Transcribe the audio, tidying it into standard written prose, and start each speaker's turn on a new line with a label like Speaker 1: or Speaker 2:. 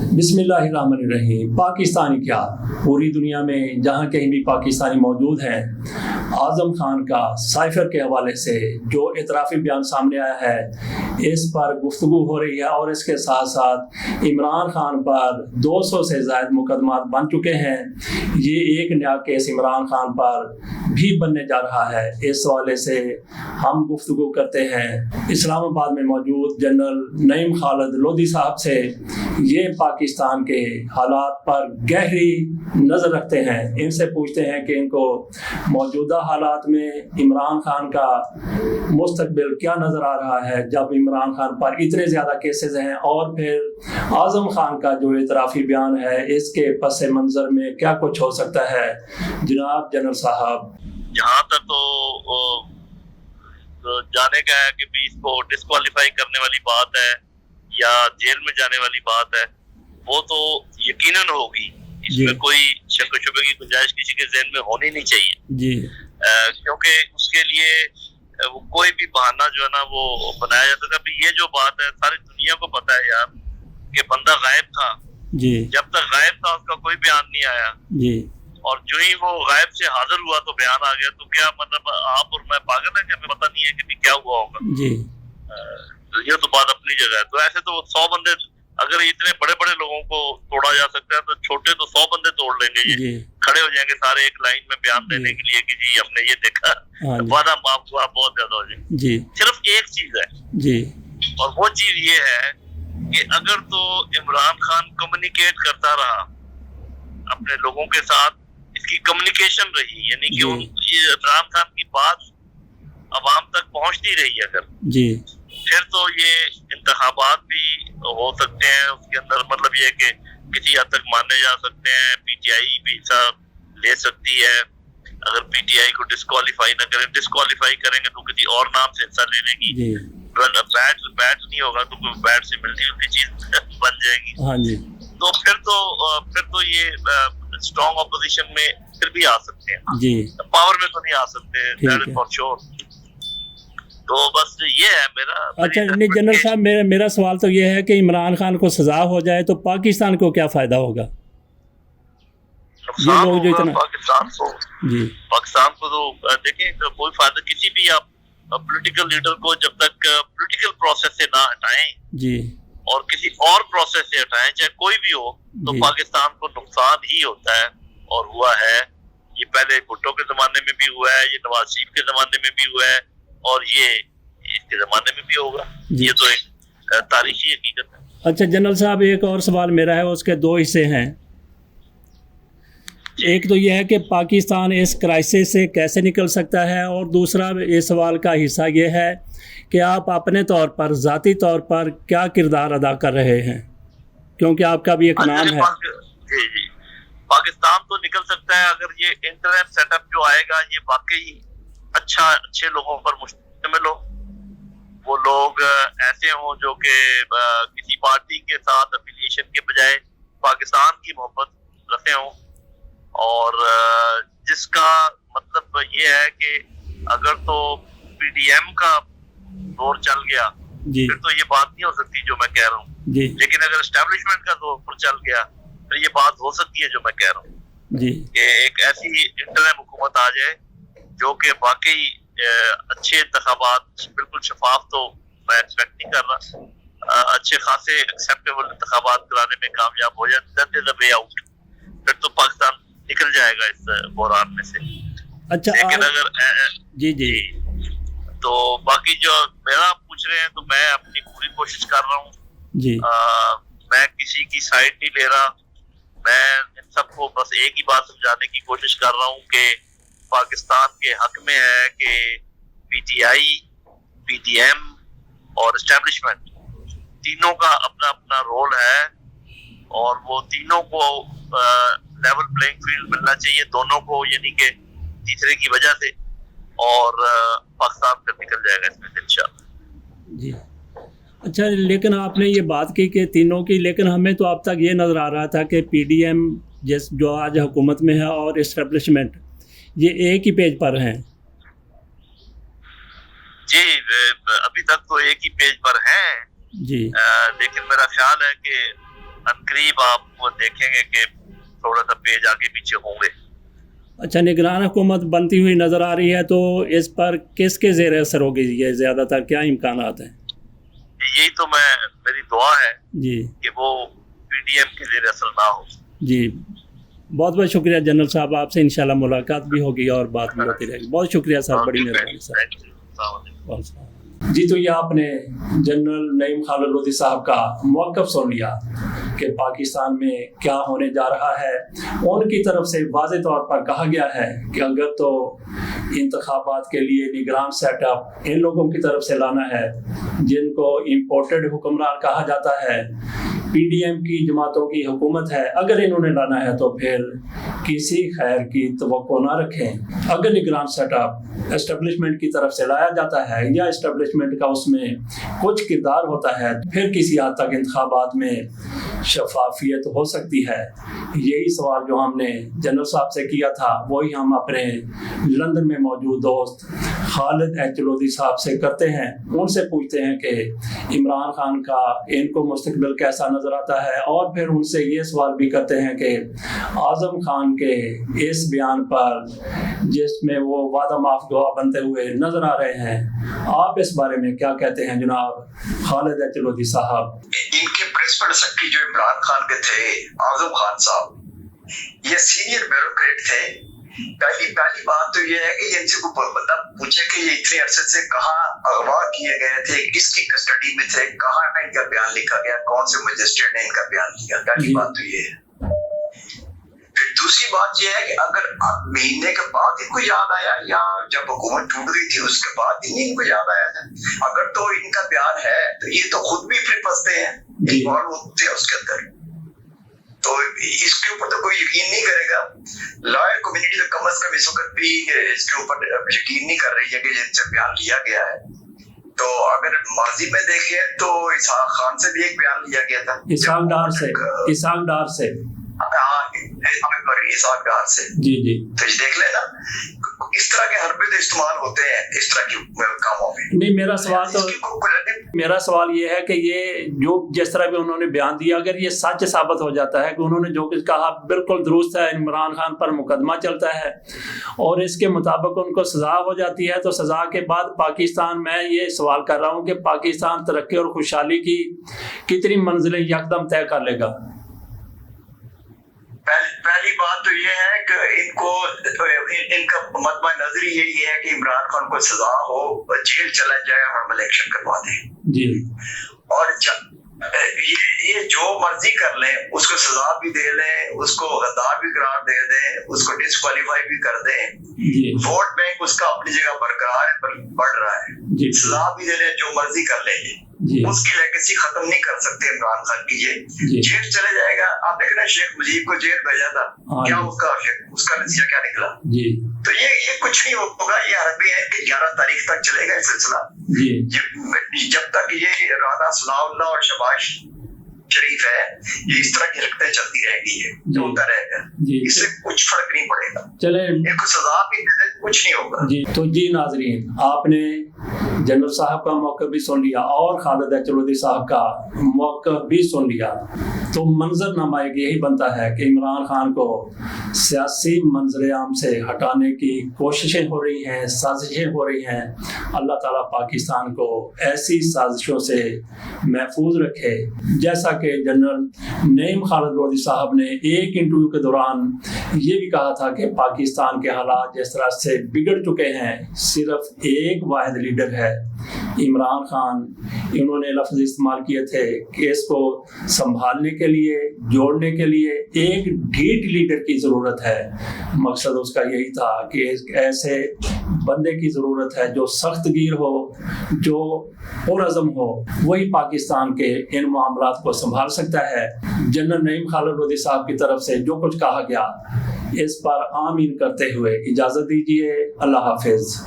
Speaker 1: बिस्मिल्लाहिर्रहमानिर्रहीम। पाकिस्तानी क्या, पूरी दुनिया में जहाँ कहीं भी पाकिस्तानी मौजूद हैं, आज़म खान का साइफर के हवाले से जो इतराफ़ी बयान सामने आया है, इस पर गुफ्तगू हो रही है और इसके साथ साथ इमरान खान पर 200 से ज़ायद मुकदमात बन चुके हैं। ये एक नया केस इमरान खान पर भी बनने जा रहा है। इस हवाले से हम गुफ्तगू करते हैं इस्लामाबाद में मौजूद जनरल नईम खालिद लोधी साहब से। ये पाकिस्तान के हालात पर गहरी नज़र रखते हैं। इनसे पूछते हैं कि इनको मौजूदा हालात में इमरान खान का मुस्तकबिल क्या नज़र आ रहा है, जब इमरान खान पर इतने ज़्यादा केसेस हैं, और फिर आज़म खान का जो इतराफ़ी बयान है, इसके पस मंज़र में क्या कुछ हो सकता है। जनाब जनरल साहब,
Speaker 2: जहाँ तक तो जाने का है कि भी इसको डिस्क्वालीफाई करने वाली बात है या जेल में जाने वाली बात है, वो तो यकीनन होगी। इसमें कोई शक शुबे की गुंजाइश किसी के ज़हन में होनी नहीं चाहिए जी। क्योंकि उसके लिए वो कोई भी बहाना जो है ना वो बनाया जाता था। ये जो बात है सारी दुनिया को पता है यार कि बंदा गायब था जी। जब तक गायब था उसका कोई बयान नहीं आया जी, और जो ही वो गायब से हाजिर हुआ तो बयान आ गया। तो क्या मतलब आप और मैं पागल है कि हमें पता नहीं है कि क्या हुआ होगा जी। तो ये तो बात अपनी जगह है। तो ऐसे तो 100 बंदे, अगर इतने बड़े बड़े लोगों को तोड़ा जा सकता है तो छोटे तो 100 बंदे तोड़ लेंगे। ये खड़े हो जाएंगे सारे एक लाइन में बयान देने के लिए कि जी हमने ये देखा, वादा माफ हुआ, बहुत ज्यादा हो जाए जी। सिर्फ एक चीज है जी, और वो चीज ये है कि अगर तो इमरान खान कम्युनिकेट करता रहा अपने लोगों के साथ, इसकी कम्युनिकेशन रही, यानी कि इमरान खान की बात अवाम तक पहुंचती रही अगर जी, फिर तो ये इंतखाबात भी हो सकते हैं। उसके अंदर मतलब ये कि किसी हद तक माने जा सकते हैं। पीटीआई भी हिस्सा ले सकती है अगर पीटीआई को डिस्क्वालीफाई न करें। डिस्क्वालीफाई करेंगे तो किसी और नाम से हिस्सा ले लेगी। बैट नहीं होगा तो कोई बैट से मिलती जुलती चीज बन जाएगी हाँ जी। तो फिर तो ये स्ट्रॉन्ग ऑपोजिशन में फिर भी आ सकते हैं जी, पावर में तो नहीं आ सकते, दैट इज फॉर श्योर। तो बस ये है मेरा।
Speaker 1: अच्छा नहीं जनरल साहब, मेरा सवाल तो ये है कि इमरान खान को सजा हो जाए तो पाकिस्तान को क्या फायदा होगा?
Speaker 2: ये लोग जो इतना पाकिस्तान को तो देखें तो कोई फायदा किसी भी आप पॉलिटिकल लीडर को जब तक पॉलिटिकल प्रोसेस से ना हटाएं जी, और किसी और प्रोसेस से हटाएं, चाहे कोई भी हो, तो पाकिस्तान को नुकसान ही होता है और हुआ है। ये पहले भुट्टो के जमाने में भी हुआ है, ये नवाज शरीफ के जमाने में भी हुआ है, और ये इसके जमाने में भी होगा। ये तो एक तारीखी हकीकत है।
Speaker 1: अच्छा जनरल साहब, एक और सवाल मेरा है, उसके दो हिस्से हैं। एक तो यह है कि पाकिस्तान इस क्राइसिस से कैसे निकल सकता है, और दूसरा इस सवाल का हिस्सा ये है कि आप अपने तौर पर, ज़ाती तौर पर क्या किरदार अदा कर रहे हैं, क्योंकि आपका भी एक नाम है।
Speaker 2: जी, पाकिस्तान तो निकल सकता है अगर ये इंटरनेट सेटअप जो आएगा ये वाकई अच्छे लोगों पर मुश्तमिल हो। वो लोग ऐसे हों जो कि किसी पार्टी के साथ एफिलिएशन के बजाय पाकिस्तान की मोहब्बत रखते हों, और जिसका मतलब ये है कि अगर तो पीडीएम का दौर चल गया फिर तो ये बात नहीं हो सकती जो मैं कह रहा हूँ, लेकिन अगर एस्टेब्लिशमेंट का दौर चल गया फिर ये बात हो सकती है जो मैं कह रहा हूँ कि एक ऐसी इंटरनेट हुकूमत आ जाए जो कि वाकई अच्छे इंतखाबात, बिल्कुल शफाफ तो मैं एक्सपेक्ट नहीं कर रहा, अच्छे खासे एक्सेप्टेबल इंतखाबात कराने में कामयाब हो जाए, that is the way out. फिर तो पाकिस्तान निकल जाएगा इस बहरान में से।
Speaker 1: अच्छा,
Speaker 2: लेकिन अगर
Speaker 1: जी
Speaker 2: तो बाकी जो मेरा पूछ रहे हैं तो मैं अपनी पूरी कोशिश कर रहा हूँ जी। मैं किसी की साइड नहीं ले रहा। मैं इन सबको बस एक ही बात समझाने की कोशिश कर रहा हूँ कि पाकिस्तान के हक में है कि पीटीआई, पीडीएम और एस्टेब्लिशमेंट तीनों का अपना अपना रोल है, और वो तीनों को लेवल प्लेइंग फील्ड मिलना चाहिए दोनों को, यानी कि तीसरे की वजह से, और पाकिस्तान फिर निकल जाएगा इसमें से इंशाअल्लाह
Speaker 1: जी। अच्छा, लेकिन आपने ये बात की कि तीनों की, लेकिन हमें तो अब तक ये नज़र आ रहा था कि पीडीएम जो आज हुकूमत में है और एस्टेब्लिशमेंट ये एक ही पेज पर हैं
Speaker 2: जी। अभी तक तो एक ही पेज पर हैं जी, लेकिन मेरा ख्याल है कि अनकरीब आप वो देखेंगे कि थोड़ा सा पेज आगे पीछे होंगे।
Speaker 1: अच्छा, निगरान हुकूमत बनती हुई नज़र आ रही है, तो इस पर किसके ज़ेर असर होगी ये ज़्यादातर, क्या इम्कानात हैं?
Speaker 2: यही तो मेरी दुआ है
Speaker 1: जी
Speaker 2: कि वो पीडीएम के ज़ेर असर ना हो।
Speaker 1: जी, बहुत बहुत शुक्रिया जनरल साहब, आपसे इंशाल्लाह मुलाकात भी होगी और बात भी होती रहेगी। बहुत शुक्रिया सर, बड़ी मेहरबानी सर। जी, तो ये आपने जनरल नईम खालिद लोधी साहब का मौक़िफ़ सुन लिया कि पाकिस्तान में क्या होने जा रहा है। उनकी तरफ से वाज़ेह तौर पर कहा गया है कि अगर तो इंतखाबात के लिए निगरान सेटअप इन लोगों की तरफ से लाना है जिनको इम्पोर्टेड हुक्मरान कहा जाता है, पीडीएम की जमातों की हुकूमत है, अगर इन्होंने लाना है तो फिर किसी खैर की तवक्को ना रखें। अगर निगरान सेटअप एस्टेब्लिशमेंट की तरफ से लाया जाता है या एस्टेब्लिशमेंट का उसमें कुछ किरदार होता है, फिर किसी हद तक इंतखाबात में शफाफियत हो सकती है। यही सवाल जो हमने जनरल साहब से किया था वही हम अपने लंदन में मौजूद दोस्त खालिद एच लोधी साहब से करते हैं। उनसे पूछते हैं कि इमरान खान का इनको मुस्तकबिल कैसा नजर आता है, और फिर उनसे ये सवाल भी करते हैं कि आजम खान के इस बयान पर जिसमें वो वादा माफ दुआ बनते हुए नजर आ रहे हैं, आप इस बारे में क्या कहते हैं जनाब खालिद एच लोधी साहब?
Speaker 3: इनके प्रिंसिपल सेक्रेटरी जो इमरान खान के थे, आजम खान साहब, ये सीनियर ब्यूरोक्रेट थे। पहली बात तो ये है कि इनसे कोई बंदा पूछे कि ये इतने अरसे से कहाँ अगवा किए गए थे, किसकी कस्टडी में थे, कहाँ इनका बयान लिखा गया, कौन से मजिस्ट्रेट ने इनका बयान लिया। पहली बात तो ये है। फिर दूसरी बात ये है कि अगर महीने के बाद इनको याद आया या जब हुकूमत टूट गई थी उसके बाद इनको याद आया था, अगर तो इनका बयान है तो ये तो खुद भी फिर फंसते हैं, इन्वॉल्व होते हैं उसके अंदर। तो इसके ऊपर तो कोई यकीन नहीं करेगा। लॉयर कम्युनिटी तो कम से कम इस वक्त भी इसके ऊपर यकीन नहीं कर रही है कि जिनसे बयान लिया गया है। तो अगर माजी में देखें तो इसहाक खान से भी एक बयान लिया गया था, इसहाक डार से
Speaker 1: जी जी।
Speaker 3: तो देख लेना, इस तरह के हरबे तो इस्तेमाल होते हैं इस तरह के कामों में।
Speaker 1: नहीं, मेरा सवाल ये है कि ये जो जिस तरह भी उन्होंने बयान दिया, अगर ये सच साबित हो जाता है कि उन्होंने जो कुछ कहा बिल्कुल दुरुस्त है, इमरान खान पर मुकदमा चलता है और इसके मुताबिक उनको सजा हो जाती है, तो सजा के बाद पाकिस्तान, मैं ये सवाल कर रहा हूँ कि पाकिस्तान तरक्की और खुशहाली की कितनी मंजिलें यकदम तय कर लेगा?
Speaker 3: पहली बात तो ये है कि इनका मतबा नजरी यही है कि इमरान खान को सजा हो, जेल चला जाए, हम इलेक्शन करवा दें
Speaker 1: जी।
Speaker 3: और ये जो मर्जी कर लें, उसको सजा भी दे लें, उसको गद्दार भी करार दे दें, उसको डिस्क्वालीफाई भी कर दें, वोट बैंक उसका अपनी जगह बरकरार बढ़ रहा है, सजा भी दे लें, जो मर्जी कर लेंगे, उसकी लेगेसी खत्म नहीं कर सकते इमरान खान की। ये जेल चले जाएगा। आप देख रहे हैं शेख मुजीब को जेल भेजा था, क्या उसका नतीजा क्या निकला? तो ये कुछ नहीं होगा। ये अरबी है कि 11 तारीख तक चलेगा ये सिलसिला, जब तक ये राना सलाउल्लाह और शबाश शरीफ है, ये इस तरह की हरकतें चलती रहेगी, ये जो होता रहेगा, इससे कुछ फर्क नहीं पड़ेगा।
Speaker 1: चले,
Speaker 3: इनको सजा भी दे, कुछ नहीं होगा
Speaker 1: जी। तो जी नाजरीन, आपने जनरल साहब का मौक़िफ़ भी सुन लिया और खालिद एच लोधी साहब का मौक़िफ़ भी सुन लिया। तो मंजरनामा एक यही बनता है कि इमरान खान को सियासी मंजर आम से हटाने की कोशिशें हो रही हैं, साजिशें हो रही हैं। अल्लाह ताला पाकिस्तान को ऐसी साजिशों से महफूज रखे। जैसा कि जनरल नईम खालिद लोधी साहब ने एक इंटरव्यू के दौरान ये भी कहा था कि पाकिस्तान के हालात जिस तरह से बिगड़ चुके हैं, सिर्फ एक वाहिद लीडर है, इमरान खान। इन्होंने लफ्ज़ इस्तेमाल किए थे कि इसको संभालने के लिए, जोड़ने के लिए एक ढीठ लीडर की ज़रूरत है। मकसद उसका यही था कि एक ऐसे बंदे की ज़रूरत है जो सख्त गिर हो, जो पुरअज़म हो, वही पाकिस्तान के इन मामलात को संभाल सकता है। जनरल नईम खालिद लोधी साहब की तरफ से जो कुछ कहा गया, इस पर आमीन करते हुए इजाज़त दीजिए। अल्लाह हाफिज़।